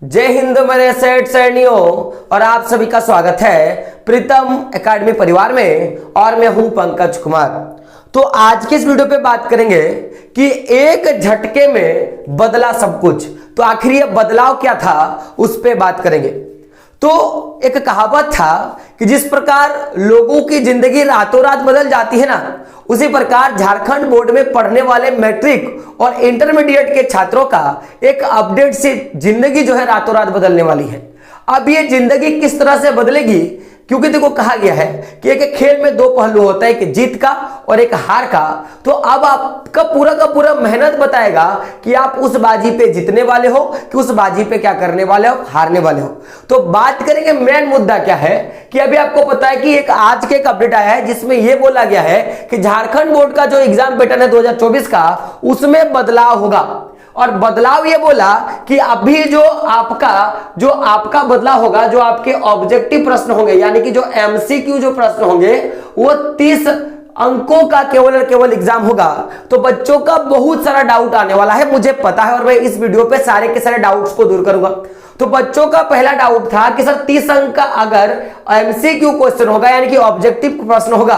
जय हिंद मेरे सेठ सैनियों और आप सभी का स्वागत है प्रीतम एकेडमी परिवार में और मैं हूं पंकज कुमार। तो आज के इस वीडियो पे बात करेंगे कि एक झटके में बदला सब कुछ। तो आखिर ये बदलाव क्या था उस पे बात करेंगे। तो एक कहावत था कि जिस प्रकार लोगों की जिंदगी रातों रात बदल जाती है ना, उसी प्रकार झारखंड बोर्ड में पढ़ने वाले मैट्रिक और इंटरमीडिएट के छात्रों का एक अपडेट से जिंदगी जो है रातों रात बदलने वाली है। अब ये जिंदगी किस तरह से बदलेगी, क्योंकि देखो कहा गया है कि एक खेल में दो पहलू होता है, एक जीत का और एक हार का। तो अब आपका का पूरा मेहनत बताएगा कि आप उस बाजी पे जीतने वाले हो कि उस बाजी पे क्या करने वाले हो, हारने वाले हो। तो बात करेंगे मेन मुद्दा क्या है कि अभी आपको पता है कि एक आज के एक अपडेट आया है जिसमें यह बोला गया है कि झारखंड बोर्ड का जो एग्जाम पैटर्न है 2024 का, उसमें बदलाव होगा। और बदलाव ये बोला कि अभी जो आपका बदलाव होगा, जो आपके ऑब्जेक्टिव प्रश्न होंगे यानी कि जो एमसीक्यू जो प्रश्न होंगे वो 30 अंकों का केवल और केवल एग्जाम होगा। तो बच्चों का बहुत सारा डाउट आने वाला है, मुझे पता है, और मैं इस वीडियो पे सारे के सारे डाउट्स को दूर करूंगा। तो बच्चों का पहला डाउट था कि सर 30 अंक का अगर एमसीक्यू क्वेश्चन होगा यानी कि ऑब्जेक्टिव प्रश्न होगा,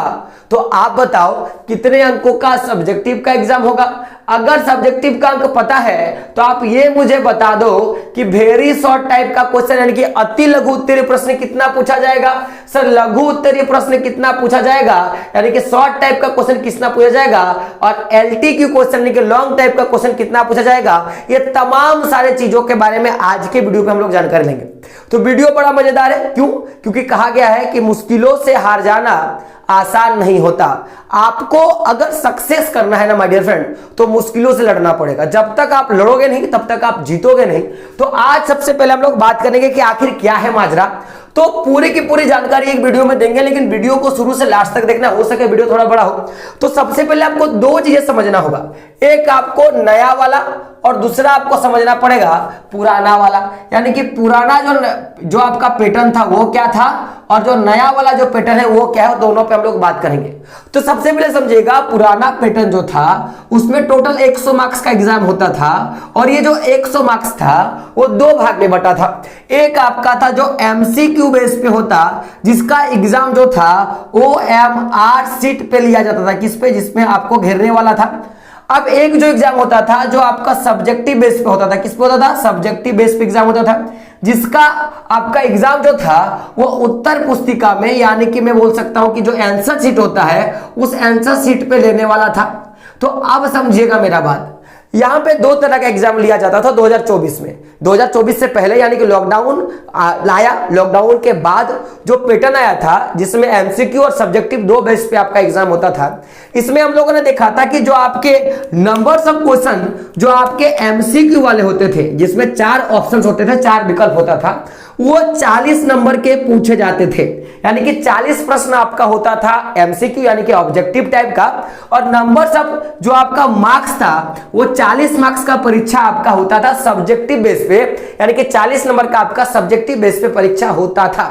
तो आप बताओ कितने अंकों का सब्जेक्टिव का एग्जाम होगा। अगर सब्जेक्टिव का अंक पता है तो आप ये मुझे बता दो कि वेरी शॉर्ट टाइप का क्वेश्चन यानी कि अति लघु उत्तरीय प्रश्न कितना पूछा जाएगा। सर लघु उत्तरीय प्रश्न कितना पूछा जाएगा यानी कि शॉर्ट टाइप का क्वेश्चन कितना पूछा जाएगा, और एलटीक्यू क्वेश्चन यानी कि लॉन्ग टाइप का क्वेश्चन कितना पूछा जाएगा। ये तमाम सारे चीजों के बारे में आज के वीडियो पे हम लोग जानकारी लेंगे। तो वीडियो बड़ा मजेदार है, क्यों? क्योंकि कहा गया है कि मुश्किलों से हार जाना आसान नहीं होता। आपको अगर सक्सेस करना है ना माय डियर फ्रेंड, तो मुश्किलों से लड़ना पड़ेगा। जब तक आप लड़ोगे नहीं तब तक आप जीतोगे नहीं। तो आज सबसे पहले हम लोग बात करेंगे कि आखिर क्या है माजरा। तो पूरी की पूरी जानकारी एक वीडियो में देंगे, लेकिन वीडियो को शुरू से लास्ट तक देखना, हो सके वीडियो थोड़ा बड़ा हो। तो सबसे पहले आपको दो चीजें समझना होगा, एक आपको नया वाला और दूसरा आपको समझना पड़ेगा पुराना वाला। यानी कि पुराना जो आपका पैटर्न था वो क्या था और जो नया वाला जो पैटर्न है वो क्या है, दोनों पे हम लोग बात करेंगे। तो सबसे पहले समझिएगा, पुराना पैटर्न जो था उसमें टोटल 100 मार्क्स का एग्जाम होता था, और ये जो 100 मार्क्स था वो दो भाग में बटा था। एक आपका था जो एमसीक्यू बेस पे होता, जिसका एग्जाम जो था OMR सीट पे लिया जाता था। किस पे? जिसमें आपको घेरने वाला था। अब एक जो एग्जाम होता था जो आपका सब्जेक्टिव बेस पे होता था। किस पे होता था? सब्जेक्टिव बेस पे एग्जाम होता था, जिसका आपका एग्जाम जो था वो उत्तर पुस्तिका में यानी कि मैं बोल सकता हूं कि जो आंसर शीट होता है उस आंसर शीट पे लेने वाला था। तो अब समझिएगा मेरा बात, यहां पे दो तरह का एग्जाम लिया जाता था 2024 में। 2024 से पहले यानी कि लॉकडाउन लाया, लॉकडाउन के बाद जो पैटर्न आया था जिसमें एमसीक्यू और सब्जेक्टिव दो बेस पे आपका एग्जाम होता था, इसमें हम लोगों ने देखा था कि जो आपके नंबर्स ऑफ क्वेश्चन जो आपके एमसीक्यू वाले होते थे, जिसमें 4 ऑप्शंस होते थे, 4 विकल्प होता था, वो 40 नंबर के पूछे जाते थे। यानी कि 40 प्रश्न आपका होता था एमसीक्यू यानी कि ऑब्जेक्टिव टाइप का, और नंबर सब जो आपका मार्क्स था वो 40 मार्क्स का परीक्षा आपका होता था सब्जेक्टिव बेस पे, यानी कि 40 नंबर का आपका सब्जेक्टिव बेस पे परीक्षा होता था।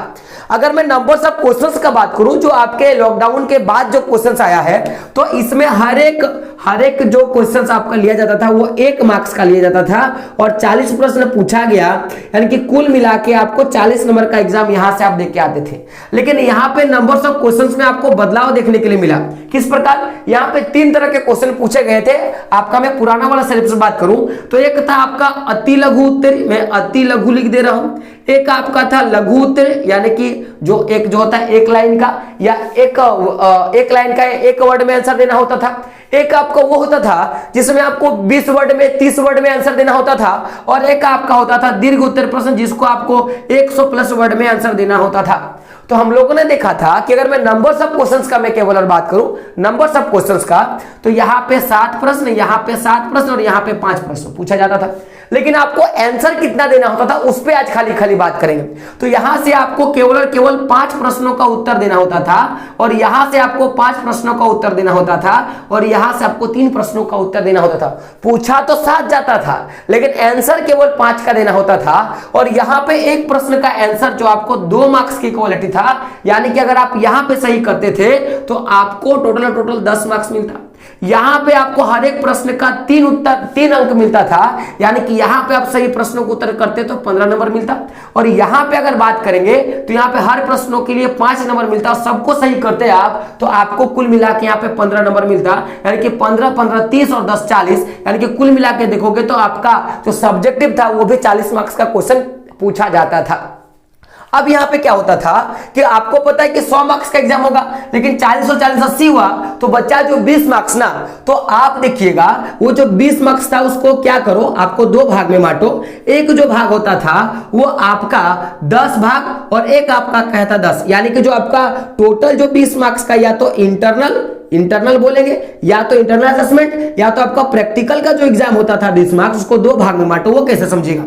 अगर मैं नंबर्स ऑफ क्वेश्चंस का बात करूं जो आपके लॉकडाउन के बाद जो क्वेश्चंस आया है, तो इसमें हर एक जो क्वेश्चंस आपका लिया जाता था वो 1 मार्क्स का लिया जाता था, और 40 प्रश्न पूछा गया, यानी कि कुल मिला के आपको 40 नंबर का एग्जाम यहां से आप देख के आते थे। लेकिन यहां पे नंबर्स ऑफ क्वेश्चंस में आपको बदलाव देखने के लिए मिला। किस प्रकार? यहां पे 3 तरह के क्वेश्चन पूछे गए थे आपका। मैं पुराना वाला सिलेबस बात करूं तो एक था आपका अति लघु उत्तरीय, मैं अति लघु लिख दे रहा हूं। एक आपका था लघु उत्तरीय यानी कि जो होता है 1 लाइन का, या एक लाइन का 1 वर्ड में आंसर देना होता था। एक आपका वो होता था जिसमें आपको 20 वर्ड में 30 वर्ड में आंसर देना होता था, और एक आपका होता था दीर्घ उत्तर प्रश्न जिसको आपको 100 प्लस वर्ड में आंसर देना होता था। तो हम लोगों ने देखा था कि अगर मैं नंबर्स ऑफ क्वेश्चंस का मैं केवल बात करूं, नंबर्स ऑफ क्वेश्चंस का, तो यहां पे 7 प्रश्न, यहां पे 7 प्रश्न और यहां पे 5 प्रश्न पूछा जाता था। लेकिन आपको आंसर कितना देना होता था उस पे आज खाली खाली बात करेंगे। तो यहां से आपको केवल और केवल 5 प्रश्नों का उत्तर देना होता था, और यहां से आपको 5 प्रश्नों का उत्तर देना होता था, और यहां से आपको 3 प्रश्नों का उत्तर देना होता था। पूछा तो 7 जाता था लेकिन आंसर केवल 5 का देना होता था, और यहां पे एक प्रश्न का आंसर जो आपको 2 मार्क्स की क्वालिटी था, यानी कि अगर आप यहां पे सही करते थे तो आपको टोटल 10 मार्क्स मिलता। यहां पे आपको हर एक प्रश्न का 3 अंक मिलता था, यानी कि यहां पे आप सही प्रश्नों को उत्तर करते तो 15 नंबर मिलता। और यहां पे अगर बात करेंगे तो यहां पे हर प्रश्नों के लिए 5 नंबर मिलता, सबको सही करते आप तो आपको कुल मिला के यहां पे 15 नंबर मिलता, यानी कि 15 15 30 और 10 40, यानी कि कुल मिला के देखोगे तो आपका जो सब्जेक्टिव था वो भी 40 मार्क्स का क्वेश्चन पूछा जाता था। अब यहां पे क्या होता था कि आपको पता है कि 100 मार्क्स का एग्जाम होगा, लेकिन 40 और 40 80 हुआ तो बच्चा जो 20 मार्क्स ना, तो आप देखिएगा वो जो 20 मार्क्स था उसको क्या करो, आपको 2 भाग में बांटो। एक जो भाग होता था वो आपका 10 भाग और एक आपका कहता 10, यानी कि जो आपका टोटल जो 20 मार्क्स का या तो इंटरनल बोलेंगे, या तो इंटरनल असेसमेंट, या तो आपका प्रैक्टिकल का जो एग्जाम होता था 20 मार्क्स, उसको 2 भाग में बांटो। वो कैसे समझिएगा,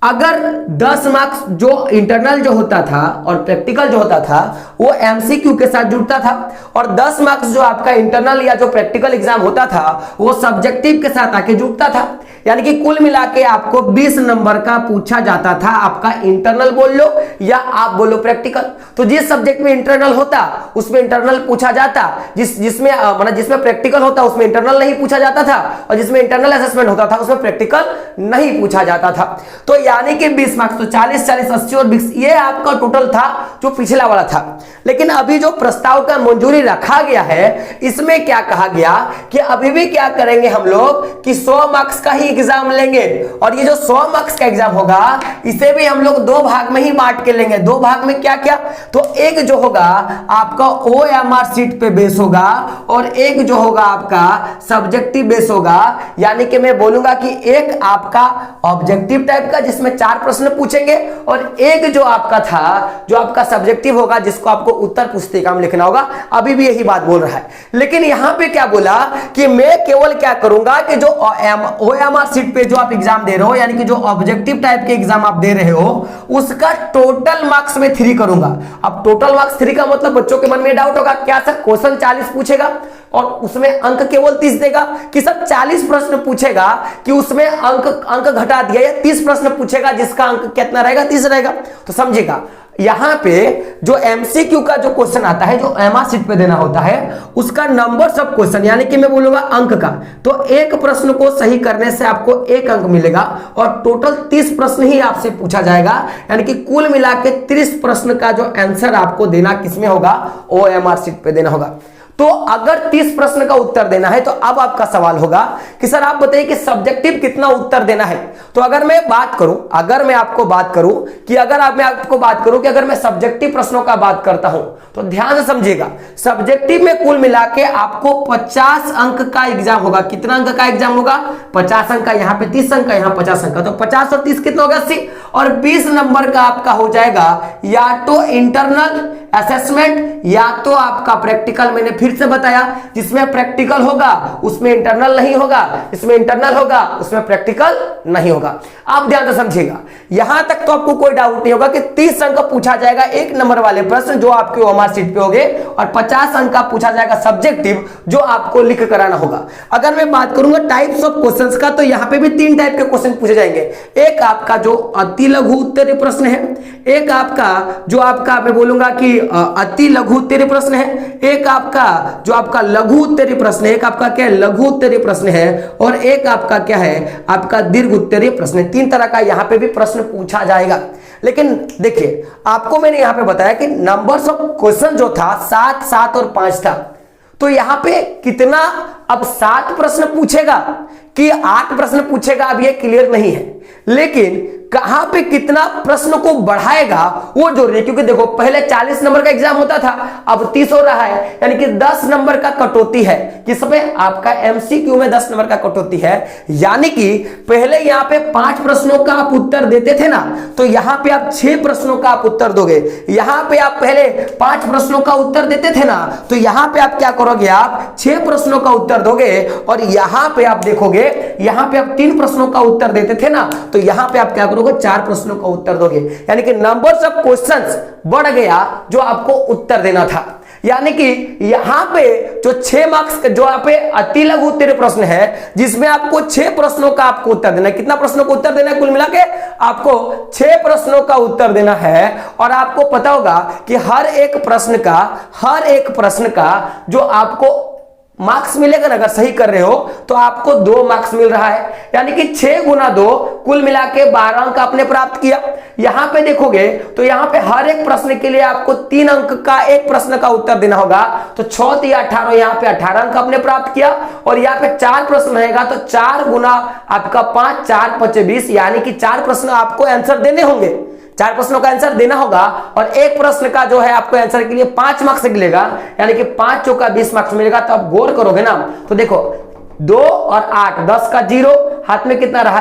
अगर 10 मार्क्स जो इंटरनल जो होता था और प्रैक्टिकल जो होता था वो एमसीक्यू के साथ जुड़ता था, और 10 मार्क्स जो आपका इंटरनल या जो प्रैक्टिकल एग्जाम होता था वो सब्जेक्टिव के साथ आके जुड़ता था, यानी कि कुल मिला के आपको 20 नंबर का पूछा जाता था। आपका इंटरनल बोल लो या आप बोलो प्रैक्टिकल, तो जिस सब्जेक्ट में इंटरनल होता उसमें इंटरनल पूछा जाता, जिसमें प्रैक्टिकल होता उसमें इंटरनल नहीं पूछा जाता था, और जिसमें इंटरनल असेसमेंट होता था उसमें प्रैक्टिकल नहीं पूछा जाता था। तो यानी कि 20 मार्क्स तो 40 40 80 और 20 ये आपका टोटल था जो पिछला वाला था। लेकिन अभी जो प्रस्ताव का मंजूरी रखा गया है इसमें क्या कहा गया कि अभी भी क्या करेंगे हम लोग कि 100 मार्क्स का ही एग्जाम लेंगे, और ये जो 100 मार्क्स का एग्जाम होगा इसे भी हम लोग 2 भाग में ही बांट के लेंगे। 2 भाग में क्या क्या, तो एक जो होगा आपका OMR सीट पे बेस होगा और एक जो होगा आपका सब्जेक्टिव बेस होगा, यानी कि मैं बोलूंगा कि एक आपका ऑब्जेक्टिव टाइप का जिसमें 4 प्रश्न पूछेंगे, और एक जो आपका था जो आपका सब्जेक्टिव होगा जिसको आपको उत्तर पुस्तिका में लिखना होगा। अभी भी यही बात बोल रहा है, लेकिन यहां पे क्या बोला कि मैं केवल क्या करूंगा कि जो OMR सीट पे जो आप एग्जाम दे रहे हो, यानी कि जो ऑब्जेक्टिव टाइप के एग्जाम आप दे रहे हो उसका टोटल मार्क्स में 3 करूंगा। अब टोटल मार्क्स 3 का मतलब बच्चों के मन में डाउट होगा क्या सर क्वेश्चन 40 पूछेगा और उसमें अंक केवल 30 देगा, कि सब 40 प्रश्न पूछेगा कि उसमें अंक घटा दिया, या 30 प्रश्न पूछेगा जिसका अंक कितना रहेगा 30 रहेगा। तो समझिएगा यहां पे जो एमसीक्यू का जो क्वेश्चन आता है जो एमआर सीट पे देना होता है उसका नंबर सब क्वेश्चन, यानी कि मैं बोलूंगा अंक का, तो एक प्रश्न को सही करने से आपको 1 अंक मिलेगा, और टोटल 30 प्रश्न ही आपसे पूछा जाएगा, यानी कि कुल मिला के 30 प्रश्न का जो आंसर आपको देना किसमें होगा, OMR सीट पे देना होगा। तो अगर 30 प्रश्न का उत्तर देना है तो अब आपका सवाल होगा कि सर आप बताइए कि सब्जेक्टिव कितना उत्तर देना है। तो अगर मैं आपको बात करूं कि अगर मैं सब्जेक्टिव प्रश्नों का बात करता हूं तो ध्यान से समझिएगा, सब्जेक्टिव में कुल मिला के आपको 50 अंक का एग्जाम होगा। कितना अंक का एग्जाम होगा, 50 अंक का, यहां पे 30 अंक का, यहां 50 अंक का, तो 50 और 30 कितना होगा 80, और 20 नंबर का आपका हो जाएगा या तो इंटरनल असेसमेंट या तो आपका प्रैक्टिकल। मैंने फिर से बताया जिसमें प्रैक्टिकल होगा उसमें इंटरनल नहीं होगा, इसमें इंटरनल होगा उसमें प्रैक्टिकल नहीं होगा। आप ध्यान से समझिएगा, यहां तक तो आपको कोई डाउट नहीं होगा कि 30 अंक पूछा जाएगा 1 नंबर वाले प्रश्न जो आपके OMR सीट पे होंगे, और 50 अंक का पूछा जाएगा सब्जेक्टिव जो आपको लिख कराना होगा। अगर मैं बात करूंगा टाइप्स ऑफ क्वेश्चंस का तो यहां पे भी 3 टाइप के क्वेश्चन पूछे जाएंगे। एक आपका जो अति लघु उत्तरीय प्रश्न है, एक आपका जो आपका मैं बोलूंगा कि अति लघु उत्तरीय प्रश्न है, एक आपका जो आपका लघु उत्तरीय प्रश्न है, एक आपका क्या है लघु उत्तरीय प्रश्न है, और एक आपका क्या है आपका दीर्घ उत्तरीय प्रश्न। 3 तरह का यहां पे भी प्रश्न पूछा जाएगा। लेकिन देखिए आपको मैंने यहां पे बताया कि नंबर्स ऑफ क्वेश्चन जो था 7 7 और 5 था, तो यहां पे कितना अब 7 प्रश्न पूछेगा कि 8 प्रश्न पूछेगा अब ये क्लियर नहीं है, लेकिन कहां पे कितना प्रश्न को बढ़ाएगा वो जो रही, क्योंकि देखो पहले 40 नंबर का एग्जाम होता था अब 30 हो रहा है, यानी कि 10 नंबर का कटौती है। किसमें, आपका एमसीक्यू में 10 नंबर का कटौती है, यानी कि पहले यहां पे 5 प्रश्नों का आप उत्तर देते थे ना, तो यहां पे आप 6 प्रश्नों का आप उत्तर दोगे। यहां पे आप पहले 5 प्रश्नों का उत्तर देते थे ना, तो यहां पे आप क्या करोगे, आप 6 प्रश्नों का उत्तर दोगे, और यहां पे आप देखोगे यहां पे आप 3 प्रश्नों का उत्तर देते थे ना, तो यहां पे आप क्या करोगे 4 प्रश्नों का उत्तर दोगे, यानी कि नंबर्स ऑफ क्वेश्चंस बढ़ गया जो आपको उत्तर देना था। यानी कि यहां पे जो 6 मार्क्स जो यहाँ पे अति लघु उत्तरीय प्रश्न है जिसमें आपको 6 प्रश्नों का आपको उत्तर देना है। कितना प्रश्नों का उत्तर देना है, कुल मिला के आपको 6 प्रश्नों का उत्तर देना है, और आपको पता होगा कि हर एक प्रश्न का जो आपको मार्क्स मिलेगा ना, अगर सही कर रहे हो तो आपको 2 मार्क्स मिल रहा है, यानी कि 6 गुना 2 कुल मिला के 12 अंक आपने प्राप्त किया। यहां पे देखोगे तो यहां पे हर एक प्रश्न के लिए आपको 3 अंक का एक प्रश्न का उत्तर देना होगा, तो 6 3 18, यहां पे 18 अंक आपने प्राप्त किया। और यहां पे 4 प्रश्न रहेगा तो 4 गुना आपका 5, 4 5 20, यानी कि 4 प्रश्न आपको आंसर देने होंगे, 4 प्रश्नों का आंसर देना होगा। और एक प्रश्न का जो है आपको आंसर के लिए 5 मार्क्स मिलेगा, यानी कि 5 चौका 20 मार्क्स मिलेगा। तो आप गौर करोगे ना तो देखो 2 और 8, 10 का 0, हाथ में कितना रहा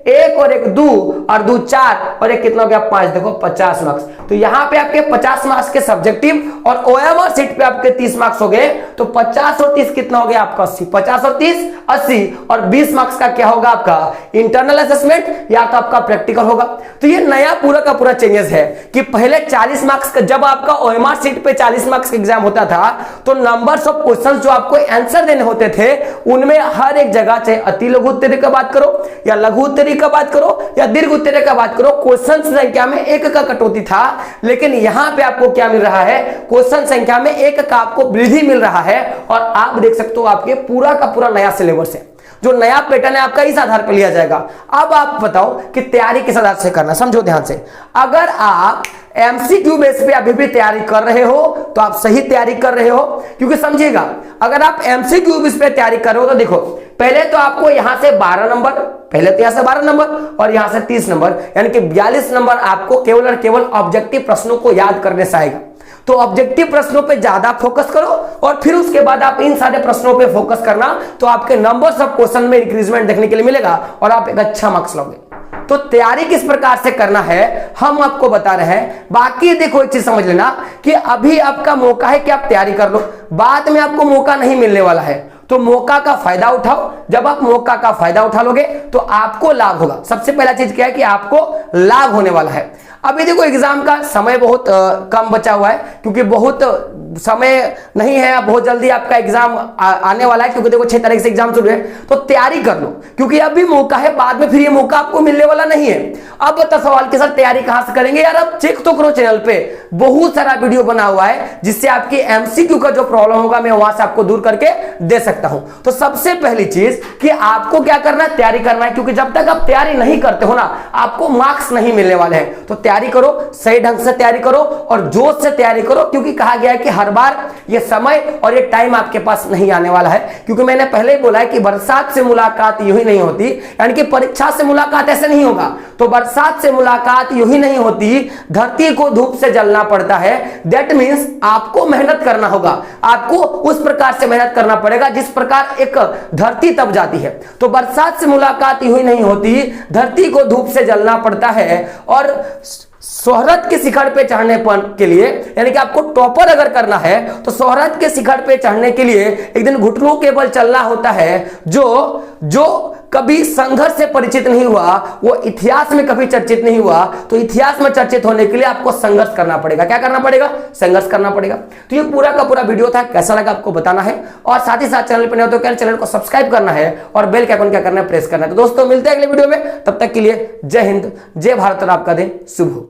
1 और 1 2 और 2 4 और 1 कितना हो गया 5, देखो 50 मार्क्स। तो यहां पे आपके 50 मार्क्स के सब्जेक्टिव और ओएमआर सीट पे आपके 30 मार्क्स हो गए, तो 50 और 30 कितना हो गया आपका 80, 50 और 30 80, और 20 मार्क्स का क्या होगा आपका इंटरनल असेसमेंट या तो आपका प्रैक्टिकल होगा। तो ये नया पूरा का पूरा चेंजेस है कि पहले 40 मार्क्स का, जब आपका ओएमआर सीट पे 40 मार्क्स का एग्जाम होता था तो नंबर्स ऑफ क्वेश्चंस जो आपको आंसर देने होते थे उनमें हर एक जगह, चाहे अति लघु उत्तरीय का बात करो या लघु उत्तरीय का बात करो या दीर्घ उत्तरीय का बात करो, क्वेश्चन संख्या में 1 का कटौती था। लेकिन यहां पे आपको क्या मिल रहा है, क्वेश्चन संख्या में 1 का आपको वृद्धि मिल रहा है। और आप देख सकते हो आपके पूरा का पूरा नया सिलेबस है, जो नया पैटर्न है आपका इस आधार पर लिया जाएगा। अब आप बताओ कि तैयारी किस आधार से करना, समझो ध्यान से। अगर आप एमसीक्यू बेस पे अभी भी तैयारी कर रहे हो तो आप सही तैयारी कर रहे हो, क्योंकि समझिएगा अगर आप एमसीक्यू बेस पे तैयारी कर रहे हो तो देखो पहले तो आपको यहां से 12 नंबर, पहले तो यहां से 12 नंबर और यहां से 30 नंबर, यानी कि 42 नंबर आपको केवल और केवल ऑब्जेक्टिव प्रश्नों को याद करने से आएगा। तो ऑब्जेक्टिव प्रश्नों पे ज्यादा फोकस करो और फिर उसके बाद आप इन सारे प्रश्नों पे फोकस करना, तो आपके नंबर्स ऑफ क्वेश्चन में इंक्रीजमेंट देखने के लिए मिलेगा और आप एक अच्छा मार्क्स लोगे। तो तैयारी किस प्रकार से करना है हम आपको बता रहे हैं। बाकी देखो एक चीज समझ लेना कि अभी आपका मौका है कि आप तैयारी कर लो, बाद में आपको मौका नहीं मिलने वाला है, तो मौका का फायदा उठाओ। जब आप मौका का फायदा उठा लोगे तो आपको लाभ होगा। सबसे पहला चीज क्या है कि आपको लाभ होने वाला है। अभी देखो एग्जाम का समय बहुत कम बचा हुआ है, क्योंकि बहुत समय नहीं है, बहुत जल्दी आपका एग्जाम आने वाला है, क्योंकि देखो 6 तारीख से एग्जाम शुरू है। तो तैयारी कर लो, क्योंकि अभी मौका है, बाद में फिर ये मौका आपको मिलने वाला नहीं है। अब बता सवाल के साथ तैयारी कहां से करेंगे यार, अब चेक तो करो चैनल पे बहुत सारा वीडियो बना हुआ है, जिससे आपकी एमसीक्यू का जो प्रॉब्लम होगा मैं वहां से आपको दूर करके दे सकता हूं। तो सबसे पहली चीज कि आपको क्या करना है, तैयारी करना है, क्योंकि जब तक आप तैयारी नहीं करते हो ना आपको मार्क्स नहीं मिलने वाले हैं। तो तैयारी करो, सही ढंग से तैयारी करो और जोश से तैयारी करो, क्योंकि कहा गया है कि हर बार ये समय और ये टाइम आपके पास नहीं आने वाला है। क्योंकि मैंने पहले ही बोला है कि बरसात से मुलाकात यूं ही नहीं होती, यानी कि परीक्षा से मुलाकात ऐसे नहीं होगा। तो बरसात से मुलाकात यूं ही नहीं होती, धरती को धूप से जलना पड़ता है। दैट मीन्स आपको मेहनत करना होगा, आपको उस प्रकार से मेहनत करना पड़ेगा जिस प्रकार एक धरती तप जाती है। तो बरसात से मुलाकात यूं ही नहीं होती, धरती को धूप से जलना पड़ता है। और शोहरत के शिखर पे चढ़ने के लिए, यानी कि आपको टॉपर अगर करना है तो शोहरत के शिखर पे चढ़ने के लिए एक दिन घुटनों के बल चलना होता है। जो कभी संघर्ष से परिचित नहीं हुआ वो इतिहास में कभी चर्चित नहीं हुआ। तो इतिहास में चर्चित होने के लिए आपको संघर्ष करना पड़ेगा। क्या करना पड़ेगा, संघर्ष करना पड़ेगा। तो ये पूरा का पूरा वीडियो था, कैसा लगा आपको बताना है। और साथ ही साथ चैनल पर नहीं हो तो चैनल को सब्सक्राइब करना है और बेल के आइकन क्या करना है, प्रेस करना है। तो दोस्तों मिलते हैं अगले वीडियो में, तब तक के लिए जय हिंद, जय भारत और आपका दिन शुभ हो।